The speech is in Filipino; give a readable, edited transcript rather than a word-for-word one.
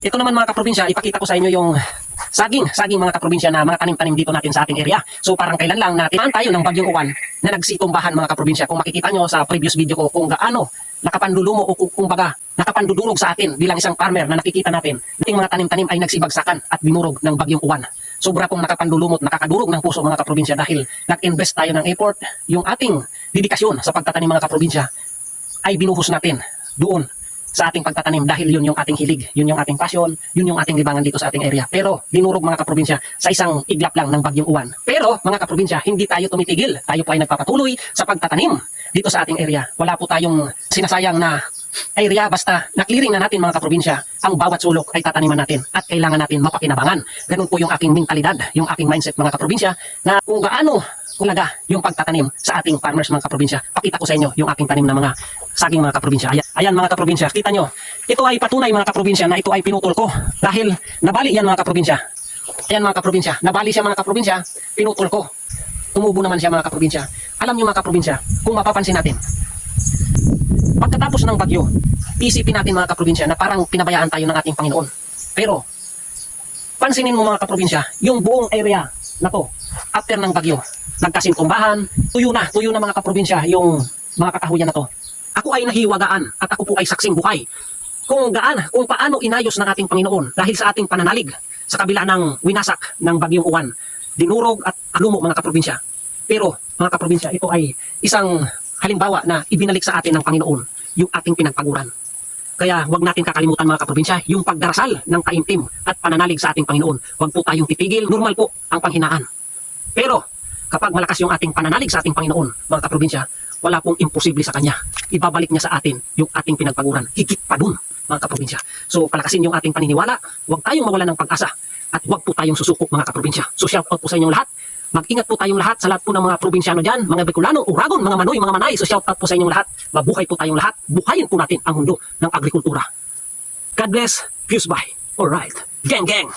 Ito naman mga kaprobinsya, ipakita ko sa inyo yung saging mga kaprobinsya na mga tanim-tanim dito natin sa ating area. So parang kailan lang natin tayo ng bagyong uwan na nagsitumbahan mga kaprobinsya. Kung makikita nyo sa previous video ko kung gaano nakapandulumo o kung baga nakapandudurog sa atin bilang isang farmer na nakikita natin, ating mga tanim-tanim ay nagsibagsakan at binurog ng bagyong uwan. Sobra pong nakapandulumot, nakakadurog ng puso mga kaprobinsya dahil nag-invest tayo ng effort, yung ating dedikasyon sa pagtatanim mga kaprobinsya ay binuhos natin doon sa ating pagtatanim dahil yun yung ating hilig, yun yung ating passion, yun yung ating libangan dito sa ating area. Pero dinurog mga kaprobinsya sa isang iglap lang ng bagyong uwan. Pero mga kaprobinsya, hindi tayo tumitigil. Tayo po ay nagpapatuloy sa pagtatanim dito sa ating area. Wala po tayong sinasayang na area, basta na-clearing na natin mga kaprobinsya, ang bawat sulok ay tataniman natin at kailangan natin mapakinabangan. Ganun po yung aking mentalidad, yung aking mindset mga kaprobinsya, na kung gaano ulaga yung pagtatanim sa ating farmers mga kaprobinsya. Pakita ko sa inyo yung aking tanim na mga saging mga kaprobinsya. Ayan mga kaprobinsya, kita nyo. Ito ay patunay mga kaprobinsya na ito ay pinutol ko dahil nabali yan mga kaprobinsya. Ayan mga kaprobinsya, nabali siya mga kaprobinsya, pinutol ko. Tumubo naman siya mga kaprobinsya. Alam nyo mga kaprobinsya, kung mapapansin natin, pagkatapos ng bagyo, isipin natin mga kaprobinsya na parang pinabayaan tayo ng ating Panginoon. Pero, pansinin mo mga kaprobinsya, yung buong area na to, after ng bagyo, nagkasintumbahan, tuyo na mga kaprobinsya yung mga kakahuyan na to. Ako ay nahiwagaan at ako po ay saksing buhay kung paano inayos ng ating Panginoon dahil sa ating pananalig sa kabila ng winasak ng bagyong uwan, dinurog at alumo mga kaprobinsya. Pero mga kaprobinsya, ito ay isang halimbawa na ibinalik sa atin ng Panginoon yung ating pinagpaguran. Kaya huwag natin kakalimutan mga kaprobinsya yung pagdarasal ng taimtim at pananalig sa ating Panginoon. Huwag po tayong titigil, normal po ang panghinaan. Pero kapag malakas yung ating pananalig sa ating Panginoon, mga kaprobinsya, wala pong imposible sa Kanya. Ibabalik niya sa atin yung ating pinagpaguran. Higit pa dun, mga kaprobinsya. So, palakasin yung ating paniniwala. Huwag tayong mawala ng pag-asa. At huwag po tayong susuko, mga kaprobinsya. So, shout out po sa inyong lahat. Mag-ingat po tayong lahat sa lahat po ng mga probinsyano dyan, mga Bicolano, Uragon, mga Manoy, mga Manay. So, shout out po sa inyong lahat. Mabuhay po tayong lahat. Buhayin po natin ang mundo ng agrikultura. God bless. Peace bye. Alright. Gang, gang.